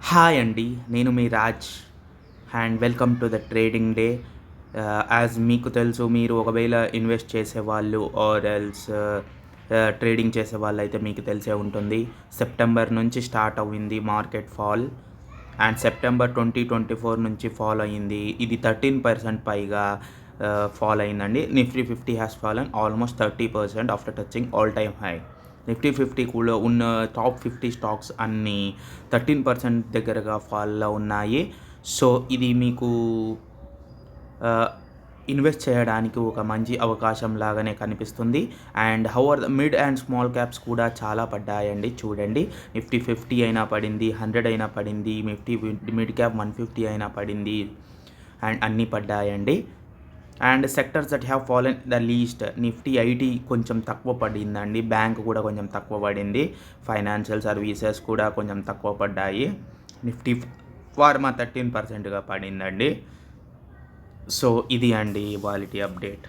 Hi అండి. నేను మీ Raj and welcome to the trading day. As మీకు తెలుసు, మీరు ఒకవేళ ఇన్వెస్ట్ చేసేవాళ్ళు ఆర్ ఎల్స్ ట్రేడింగ్ చేసేవాళ్ళైతే మీకు తెలిసే ఉంటుంది. సెప్టెంబర్ నుంచి స్టార్ట్ అయింది మార్కెట్ ఫాల్ అండ్ సెప్టెంబర్ 2024 నుంచి ఫాల్ అయ్యింది. ఇది 13% పైగా ఫాల్ అయిందండి. Nifty 50 has fallen almost 30% after touching all time high. Nifty 50 కూడా ఉన్న టాప్ 50 స్టాక్స్ అన్నీ 13% దగ్గరగా ఫాల్లో ఉన్నాయి. సో ఇది మీకు ఇన్వెస్ట్ చేయడానికి ఒక మంచి అవకాశం లాగానే కనిపిస్తుంది. And however the mid and small caps కూడా చాలా పడ్డాయండి. చూడండి, నిఫ్టీ 50 అయినా పడింది, 100 అయినా పడింది, నిఫ్టీ మిడ్ క్యాప్ 150 అయినా పడింది అండ్ అన్నీ పడ్డాయండి. And sectors that have fallen the least, Nifty IT కొంచెం తక్కువ పడిందండి, బ్యాంక్ కూడా కొంచెం తక్కువ పడింది, ఫైనాన్షియల్ సర్వీసెస్ కూడా కొంచెం తక్కువ పడ్డాయి. నిఫ్టీ ఫార్మా 13%గా పడిందండి. సో ఇది అండి ఇవాల్టి అప్డేట్.